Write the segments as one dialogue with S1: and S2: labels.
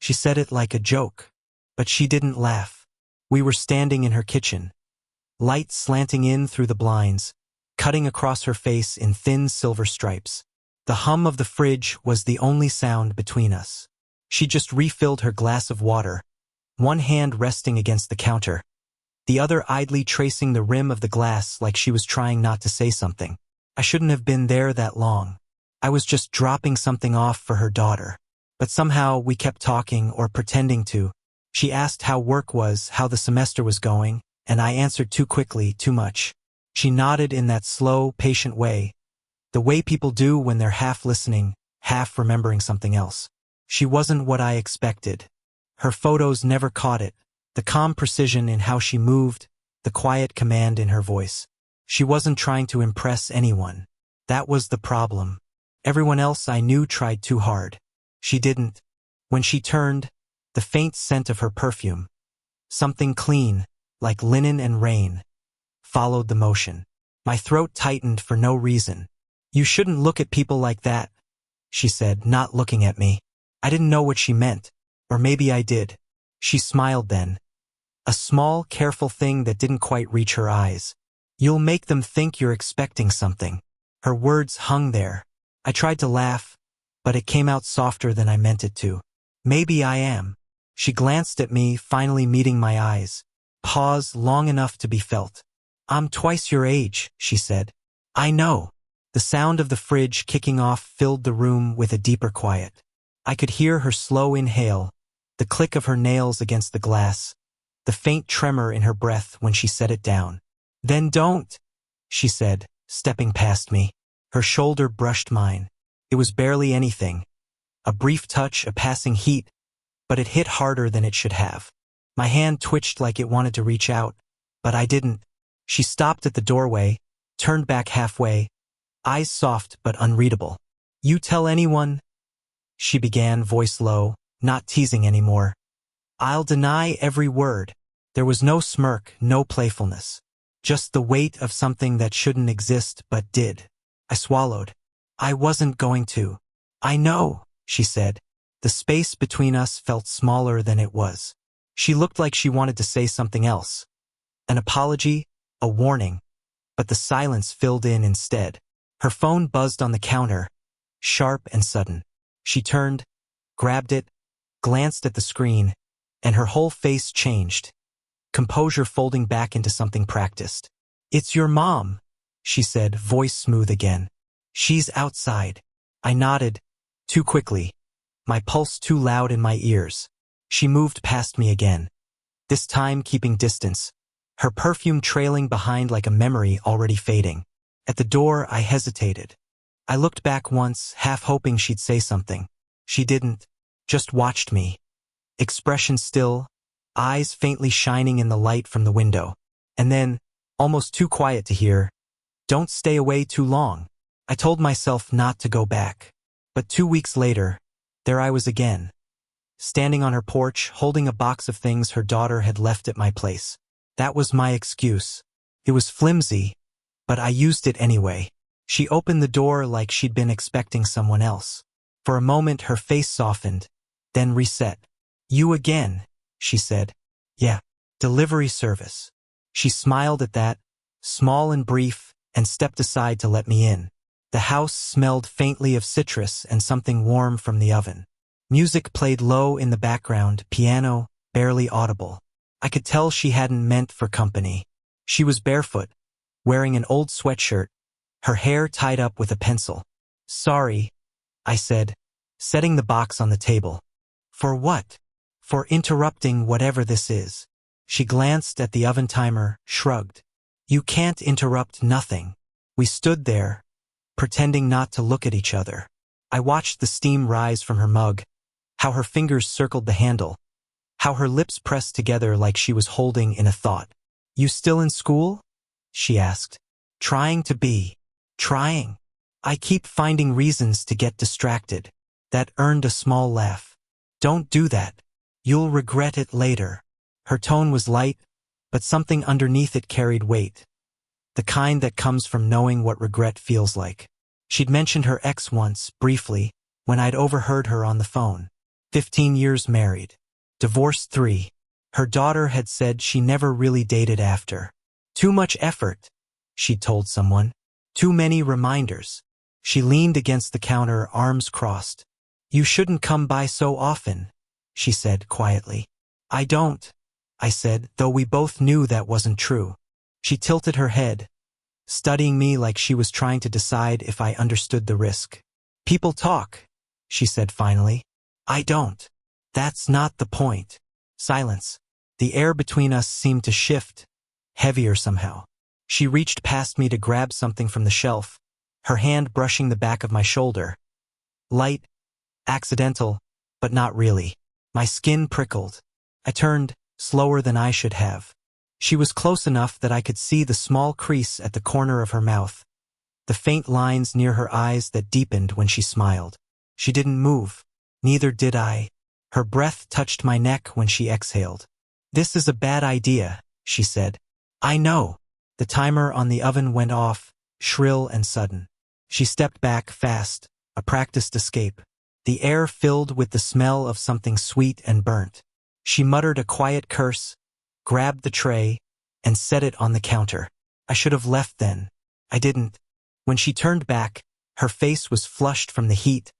S1: She said it like a joke. But she didn't laugh. We were standing in her kitchen, light slanting in through the blinds, cutting across her face in thin silver stripes. The hum of the fridge was the only sound between us. She just refilled her glass of water, one hand resting against the counter, the other idly tracing the rim of the glass like she was trying not to say something. I shouldn't have been there that long. I was just dropping something off for her daughter. But somehow we kept talking or pretending to. She asked how work was, how the semester was going, and I answered too quickly, too much. She nodded in that slow, patient way, the way people do when they're half listening, half remembering something else. She wasn't what I expected. Her photos never caught it, the calm precision in how she moved, the quiet command in her voice. She wasn't trying to impress anyone. That was the problem. Everyone else I knew tried too hard. She didn't. When she turned, the faint scent of her perfume, something clean, like linen and rain, followed the motion. My throat tightened for no reason. "You shouldn't look at people like that," she said, not looking at me. I didn't know what she meant, or maybe I did. She smiled then. A small, careful thing that didn't quite reach her eyes. "You'll make them think you're expecting something." Her words hung there. I tried to laugh, but it came out softer than I meant it to. "Maybe I am." She glanced at me, finally meeting my eyes. Pause long enough to be felt. "I'm twice your age," she said. "I know." The sound of the fridge kicking off filled the room with a deeper quiet. I could hear her slow inhale, the click of her nails against the glass, the faint tremor in her breath when she set it down. "Then don't," she said, stepping past me. Her shoulder brushed mine. It was barely anything. A brief touch, a passing heat, but it hit harder than it should have. My hand twitched like it wanted to reach out, but I didn't. She stopped at the doorway, turned back halfway, eyes soft but unreadable. "You tell anyone?" she began, voice low, not teasing anymore. "I'll deny every word." There was no smirk, no playfulness. Just the weight of something that shouldn't exist but did. I swallowed. "I wasn't going to." "I know," she said. The space between us felt smaller than it was. She looked like she wanted to say something else. An apology, a warning, but the silence filled in instead. Her phone buzzed on the counter, sharp and sudden. She turned, grabbed it, glanced at the screen, and her whole face changed, composure folding back into something practiced. "It's your mom," she said, voice smooth again. "She's outside." I nodded, too quickly, my pulse too loud in my ears. She moved past me again, this time keeping distance, her perfume trailing behind like a memory already fading. At the door, I hesitated. I looked back once, half hoping she'd say something. She didn't, just watched me. Expression still, eyes faintly shining in the light from the window. And then, almost too quiet to hear, "Don't stay away too long." I told myself not to go back. But 2 weeks later, there I was again, standing on her porch, holding a box of things her daughter had left at my place. That was my excuse. It was flimsy, but I used it anyway. She opened the door like she'd been expecting someone else. For a moment, her face softened, then reset. "You again," she said. "Yeah, delivery service." She smiled at that, small and brief, and stepped aside to let me in. The house smelled faintly of citrus and something warm from the oven. Music played low in the background, piano, barely audible. I could tell she hadn't meant for company. She was barefoot, wearing an old sweatshirt, her hair tied up with a pencil. "Sorry," I said, setting the box on the table. "For what?" "For interrupting whatever this is." She glanced at the oven timer, shrugged. "You can't interrupt nothing." We stood there, pretending not to look at each other. I watched the steam rise from her mug, how her fingers circled the handle, how her lips pressed together like she was holding in a thought. "You still in school?" she asked. "Trying to be." "Trying." I keep finding reasons to get distracted. That earned a small laugh. "Don't do that. You'll regret it later." Her tone was light, but something underneath it carried weight. The kind that comes from knowing what regret feels like. She'd mentioned her ex once, briefly, when I'd overheard her on the phone. 15 years married. Divorced 3. Her daughter had said she never really dated after. Too much effort, she told someone. Too many reminders. She leaned against the counter, arms crossed. You shouldn't come by so often, she said quietly. I don't, I said, though we both knew that wasn't true. She tilted her head, studying me like she was trying to decide if I understood the risk. People talk, she said finally. I don't. That's not the point. Silence. The air between us seemed to shift, heavier somehow. She reached past me to grab something from the shelf, her hand brushing the back of my shoulder. Light, accidental, but not really. My skin prickled. I turned, slower than I should have. She was close enough that I could see the small crease at the corner of her mouth, the faint lines near her eyes that deepened when she smiled. She didn't move. Neither did I. Her breath touched my neck when she exhaled. This is a bad idea, she said. I know. The timer on the oven went off, shrill and sudden. She stepped back fast, a practiced escape. The air filled with the smell of something sweet and burnt. She muttered a quiet curse, grabbed the tray, and set it on the counter. I should have left then. I didn't. When she turned back, her face was flushed from the heat,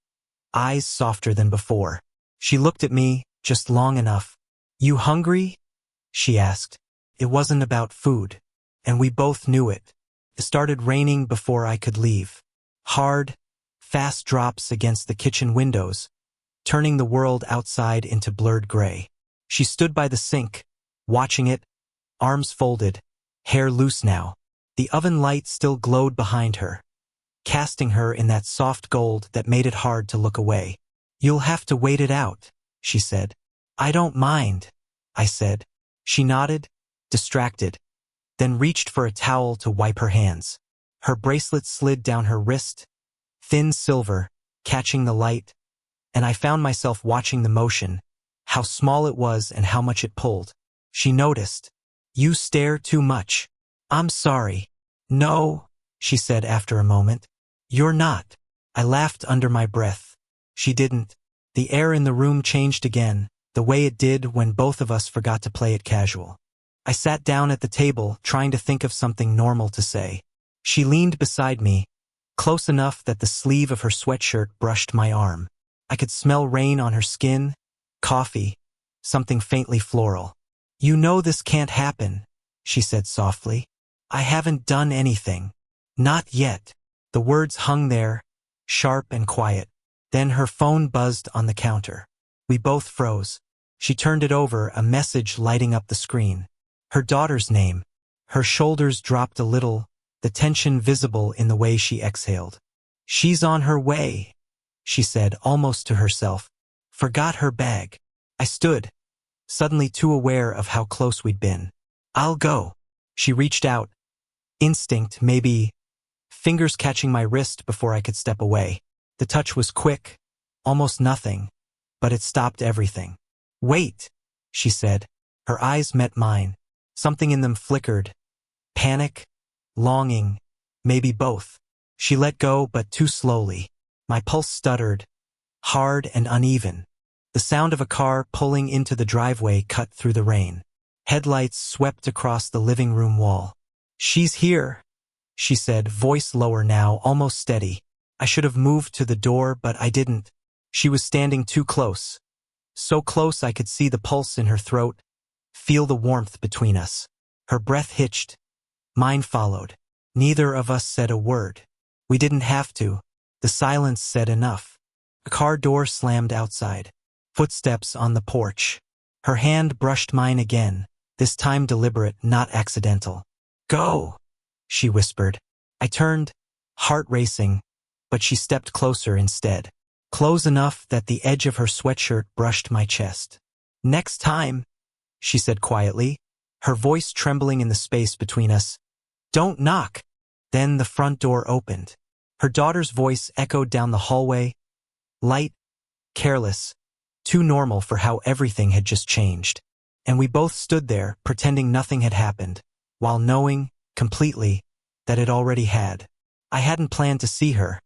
S1: eyes softer than before. She looked at me, just long enough. You hungry? She asked. It wasn't about food, and we both knew it. It started raining before I could leave. Hard, fast drops against the kitchen windows, turning the world outside into blurred gray. She stood by the sink, watching it, arms folded, hair loose now. The oven light still glowed behind her, casting her in that soft gold that made it hard to look away. You'll have to wait it out, she said. I don't mind, I said. She nodded, distracted, then reached for a towel to wipe her hands. Her bracelet slid down her wrist, thin silver, catching the light, and I found myself watching the motion, how small it was and how much it pulled. She noticed. You stare too much. I'm sorry. No, she said after a moment. You're not. I laughed under my breath. She didn't. The air in the room changed again, the way it did when both of us forgot to play it casual. I sat down at the table, trying to think of something normal to say. She leaned beside me, close enough that the sleeve of her sweatshirt brushed my arm. I could smell rain on her skin, coffee, something faintly floral. You know this can't happen, she said softly. I haven't done anything. Not yet. The words hung there, sharp and quiet. Then her phone buzzed on the counter. We both froze. She turned it over, a message lighting up the screen. Her daughter's name. Her shoulders dropped a little, the tension visible in the way she exhaled. She's on her way, she said almost to herself. Forgot her bag. I stood, suddenly too aware of how close we'd been. I'll go. She reached out. Instinct, maybe, fingers catching my wrist before I could step away. The touch was quick, almost nothing, but it stopped everything. Wait, she said. Her eyes met mine. Something in them flickered. Panic, longing, maybe both. She let go, but too slowly. My pulse stuttered, hard and uneven. The sound of a car pulling into the driveway cut through the rain. Headlights swept across the living room wall. She's here, she said, voice lower now, almost steady. I should have moved to the door, but I didn't. She was standing too close. So close I could see the pulse in her throat, feel the warmth between us. Her breath hitched. Mine followed. Neither of us said a word. We didn't have to. The silence said enough. A car door slammed outside. Footsteps on the porch. Her hand brushed mine again, this time deliberate, not accidental. Go, she whispered. I turned, heart racing, but she stepped closer instead. Close enough that the edge of her sweatshirt brushed my chest. Next time, she said quietly, her voice trembling in the space between us. Don't knock. Then the front door opened. Her daughter's voice echoed down the hallway, light, careless, too normal for how everything had just changed. And we both stood there, pretending nothing had happened, while knowing, completely, that it already had. I hadn't planned to see her.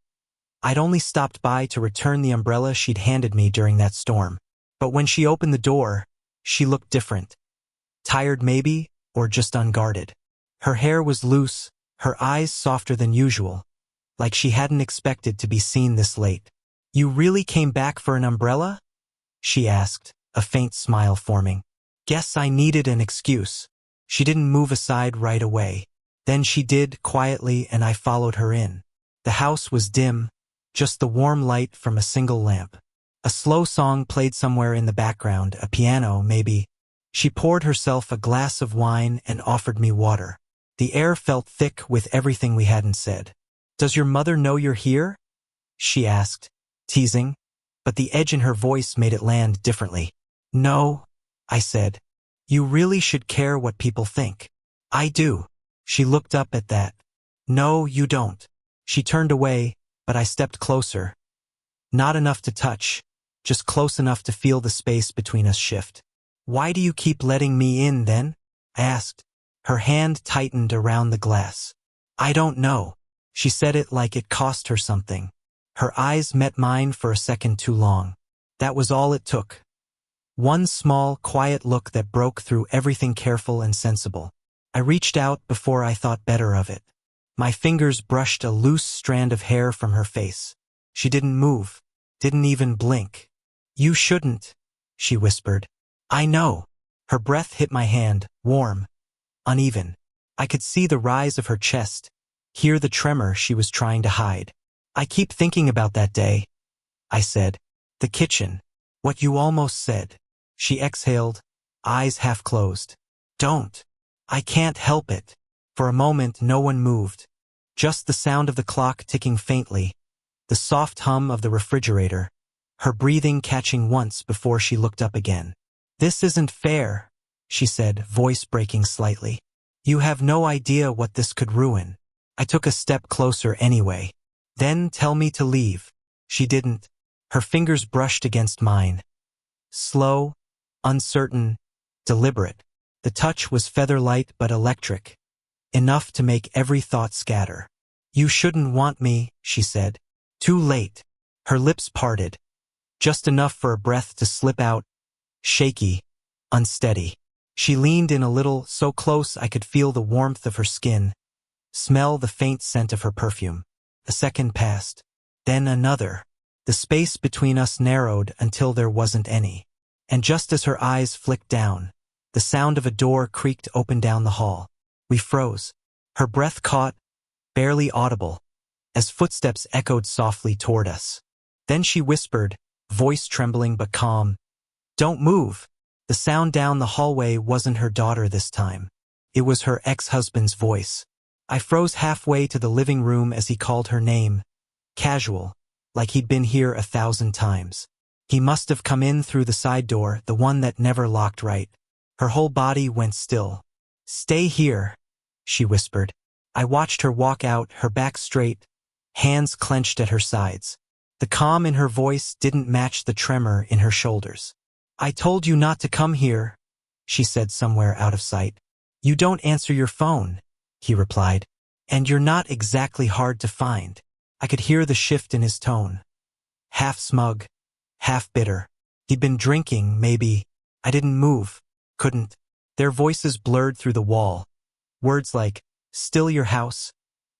S1: I'd only stopped by to return the umbrella she'd handed me during that storm. But when she opened the door, she looked different. Tired maybe, or just unguarded. Her hair was loose, her eyes softer than usual, like she hadn't expected to be seen this late. "You really came back for an umbrella?" she asked, a faint smile forming. Guess I needed an excuse. She didn't move aside right away. Then she did, quietly, and I followed her in. The house was dim, just the warm light from a single lamp. A slow song played somewhere in the background, a piano, maybe. She poured herself a glass of wine and offered me water. The air felt thick with everything we hadn't said. "Does your mother know you're here?" she asked, teasing, but the edge in her voice made it land differently. "No," I said. "You really should care what people think." "I do." She looked up at that. "No, you don't." She turned away, but I stepped closer. Not enough to touch, just close enough to feel the space between us shift. "Why do you keep letting me in, then?" I asked. Her hand tightened around the glass. "I don't know." She said it like it cost her something. Her eyes met mine for a second too long. That was all it took. One small, quiet look that broke through everything careful and sensible. I reached out before I thought better of it. My fingers brushed a loose strand of hair from her face. She didn't move, didn't even blink. "You shouldn't," she whispered. "I know." Her breath hit my hand, warm, uneven. I could see the rise of her chest, hear the tremor she was trying to hide. "I keep thinking about that day," I said. "The kitchen. What you almost said." She exhaled, eyes half closed. "Don't. I can't help it." For a moment no one moved. Just the sound of the clock ticking faintly, the soft hum of the refrigerator, her breathing catching once before she looked up again. "This isn't fair," she said, voice breaking slightly. "You have no idea what this could ruin." I took a step closer anyway. "Then tell me to leave." She didn't. Her fingers brushed against mine. Slow, uncertain, deliberate. The touch was feather-light but electric, enough to make every thought scatter. "You shouldn't want me," she said. "Too late." Her lips parted, just enough for a breath to slip out, shaky, unsteady. She leaned in a little, so close I could feel the warmth of her skin, smell the faint scent of her perfume. A second passed, then another. The space between us narrowed until there wasn't any. And just as her eyes flicked down, the sound of a door creaked open down the hall. We froze. Her breath caught, barely audible, as footsteps echoed softly toward us. Then she whispered, voice trembling but calm, "Don't move." The sound down the hallway wasn't her daughter this time. It was her ex-husband's voice. I froze halfway to the living room as he called her name, casual, like he'd been here 1,000 times. He must have come in through the side door, the one that never locked right. Her whole body went still. "Stay here," she whispered. I watched her walk out, her back straight, hands clenched at her sides. The calm in her voice didn't match the tremor in her shoulders. "I told you not to come here," she said somewhere out of sight. "You don't answer your phone," he replied. "And you're not exactly hard to find." I could hear the shift in his tone. Half smug, half bitter. He'd been drinking, maybe. I didn't move, couldn't. Their voices blurred through the wall. Words like, "Still your house,"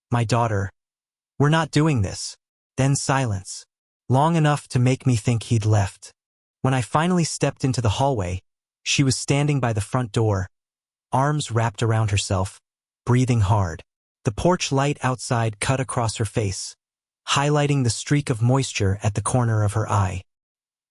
S1: "My daughter," "We're not doing this." Then silence. Long enough to make me think he'd left. When I finally stepped into the hallway, she was standing by the front door, arms wrapped around herself, breathing hard. The porch light outside cut across her face, highlighting the streak of moisture at the corner of her eye.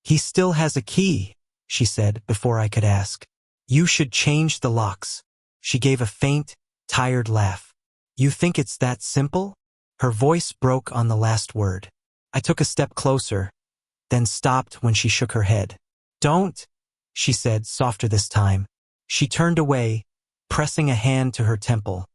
S1: "He still has a key," she said before I could ask. "You should change the locks." She gave a faint, tired laugh. "You think it's that simple?" Her voice broke on the last word. I took a step closer, then stopped when she shook her head. "Don't," she said, softer this time. She turned away, pressing a hand to her temple,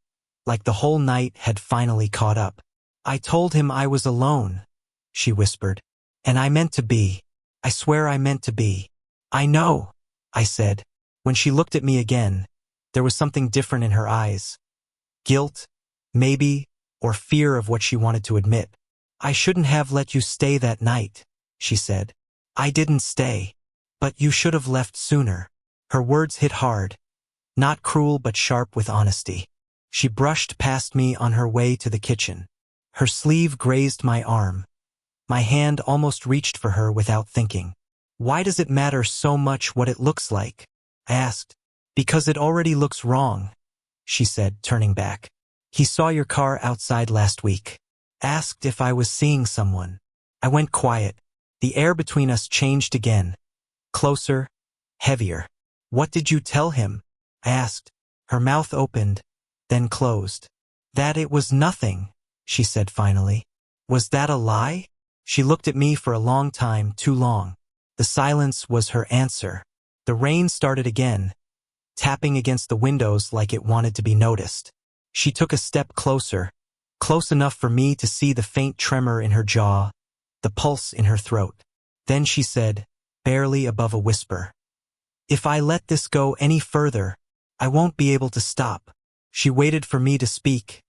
S1: like the whole night had finally caught up. "I told him I was alone," she whispered. "And I meant to be. I swear I meant to be." "I know," I said. When she looked at me again, there was something different in her eyes. Guilt, maybe, or fear of what she wanted to admit. "I shouldn't have let you stay that night," she said. "I didn't stay." But you should have left sooner. Her words hit hard, not cruel but sharp with honesty. She brushed past me on her way to the kitchen. Her sleeve grazed my arm. My hand almost reached for her without thinking. Why does it matter so much what it looks like? I asked. Because it already looks wrong, she said, turning back. He saw your car outside last week. Asked if I was seeing someone. I went quiet. The air between us changed again. Closer, heavier. What did you tell him? I asked. Her mouth opened, then closed. That it was nothing, she said finally. Was that a lie? She looked at me for a long time, too long. The silence was her answer. The rain started again, tapping against the windows like it wanted to be noticed. She took a step closer, close enough for me to see the faint tremor in her jaw, the pulse in her throat. Then she said, barely above a whisper, if I let this go any further, I won't be able to stop. She waited for me to speak,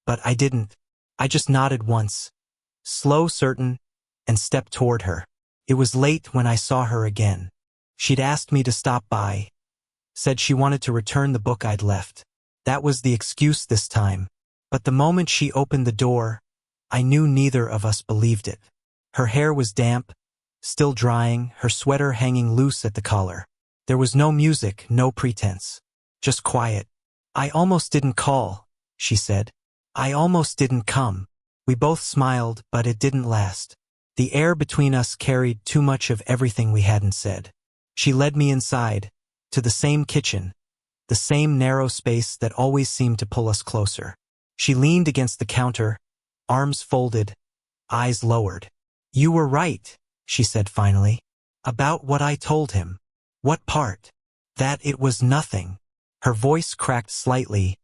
S1: but I didn't. I just nodded once, slow, certain, and stepped toward her. It was late when I saw her again. She'd asked me to stop by, said she wanted to return the book I'd left. That was the excuse this time. But the moment she opened the door, I knew neither of us believed it. Her hair was damp, still drying, her sweater hanging loose at the collar. There was no music, no pretense. Just quiet. I almost didn't call, she said. I almost didn't come. We both smiled, but it didn't last. The air between us carried too much of everything we hadn't said. She led me inside, to the same kitchen, the same narrow space that always seemed to pull us closer. She leaned against the counter, arms folded, eyes lowered. You were right, she said finally. About what I told him. What part? That it was nothing. Her voice cracked slightly,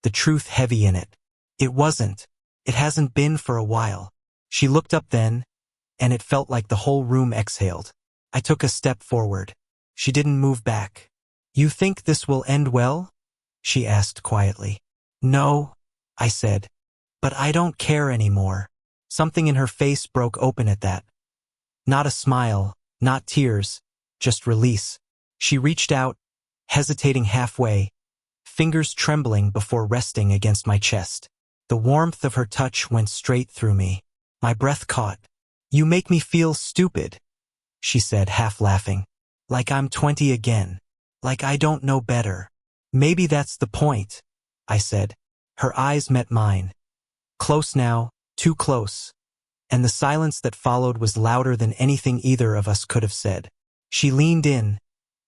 S1: the truth heavy in it. It wasn't. It hasn't been for a while. She looked up then, and it felt like the whole room exhaled. I took a step forward. She didn't move back. You think this will end well? She asked quietly. No, I said. But I don't care anymore. Something in her face broke open at that. Not a smile, not tears, just release. She reached out, hesitating halfway, fingers trembling before resting against my chest. The warmth of her touch went straight through me. My breath caught. You make me feel stupid, she said, half laughing. Like I'm 20 again. Like I don't know better. Maybe that's the point, I said. Her eyes met mine. Close now, too close. And the silence that followed was louder than anything either of us could have said. She leaned in,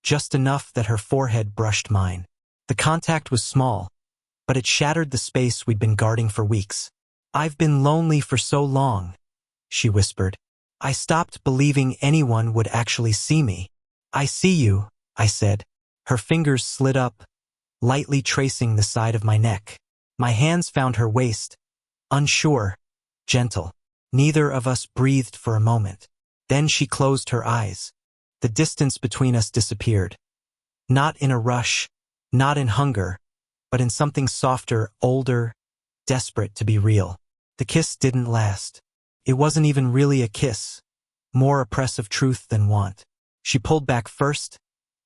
S1: just enough that her forehead brushed mine. The contact was small, but it shattered the space we'd been guarding for weeks. I've been lonely for so long, she whispered. I stopped believing anyone would actually see me. I see you, I said. Her fingers slid up, lightly tracing the side of my neck. My hands found her waist, unsure, gentle. Neither of us breathed for a moment. Then she closed her eyes. The distance between us disappeared. Not in a rush, not in hunger, but in something softer, older, desperate to be real. The kiss didn't last. It wasn't even really a kiss, more a press of truth than want. She pulled back first,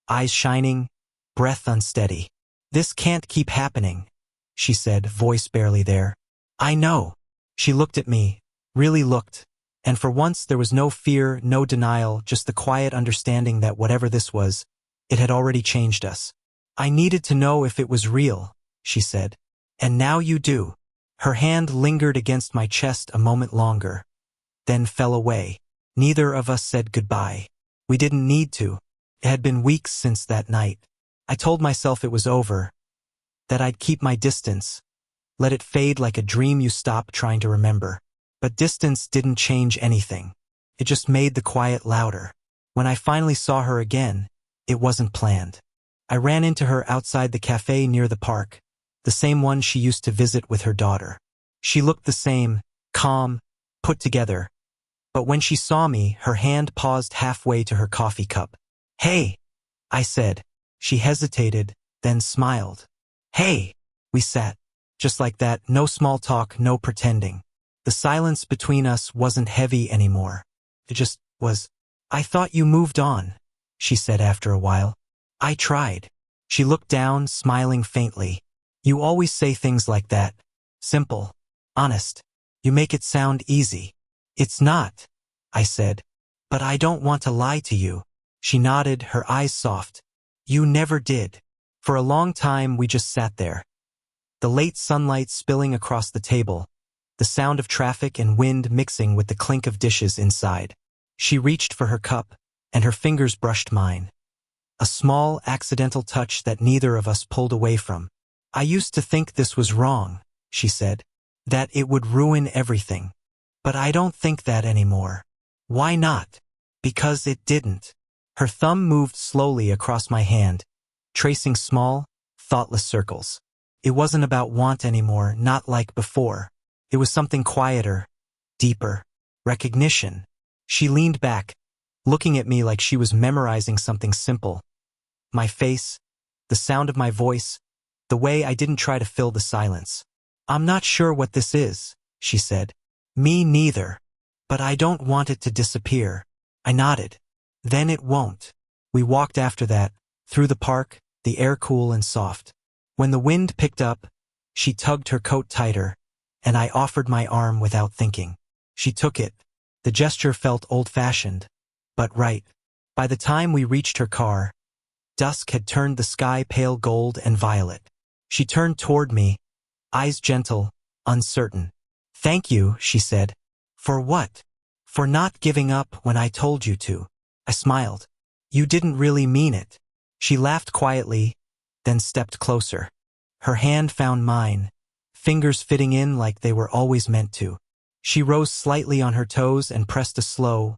S1: eyes shining, breath unsteady. This can't keep happening, she said, voice barely there. I know. She looked at me, really looked, and for once there was no fear, no denial, just the quiet understanding that whatever this was, it had already changed us. I needed to know if it was real, she said. And now you do. Her hand lingered against my chest a moment longer, then fell away. Neither of us said goodbye. We didn't need to. It had been weeks since that night. I told myself it was over, that I'd keep my distance, let it fade like a dream you stop trying to remember. But distance didn't change anything. It just made the quiet louder. When I finally saw her again, it wasn't planned. I ran into her outside the cafe near the park, the same one she used to visit with her daughter. She looked the same, calm, put together. But when she saw me, her hand paused halfway to her coffee cup. Hey, I said. She hesitated, then smiled. Hey, we sat. Just like that, no small talk, no pretending. The silence between us wasn't heavy anymore. It just was. I thought you moved on, she said after a while. I tried. She looked down, smiling faintly. You always say things like that. Simple. Honest. You make it sound easy. It's not, I said. But I don't want to lie to you. She nodded, her eyes soft. You never did. For a long time we just sat there. The late sunlight spilling across the table, the sound of traffic and wind mixing with the clink of dishes inside. She reached for her cup, and her fingers brushed mine. A small, accidental touch that neither of us pulled away from. I used to think this was wrong, she said. That it would ruin everything. But I don't think that anymore. Why not? Because it didn't. Her thumb moved slowly across my hand, tracing small, thoughtless circles. It wasn't about want anymore, not like before. It was something quieter, deeper. Recognition. She leaned back, looking at me like she was memorizing something simple. My face, the sound of my voice, the way I didn't try to fill the silence. I'm not sure what this is, she said. Me neither. But I don't want it to disappear. I nodded. Then it won't. We walked after that, through the park, the air cool and soft. When the wind picked up, she tugged her coat tighter, and I offered my arm without thinking. She took it. The gesture felt old-fashioned, but right. By the time we reached her car, dusk had turned the sky pale gold and violet. She turned toward me, eyes gentle, uncertain. Thank you, she said. For what? For not giving up when I told you to. I smiled. You didn't really mean it. She laughed quietly, then stepped closer. Her hand found mine, fingers fitting in like they were always meant to. She rose slightly on her toes and pressed a slow,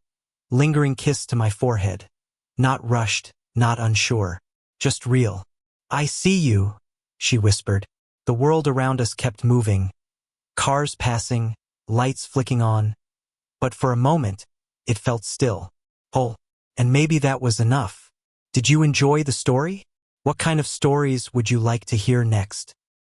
S1: lingering kiss to my forehead. Not rushed, not unsure, just real. I see you, she whispered. The world around us kept moving. Cars passing, lights flicking on. But for a moment, it felt still, whole. And maybe that was enough. Did you enjoy the story? What kind of stories would you like to hear next?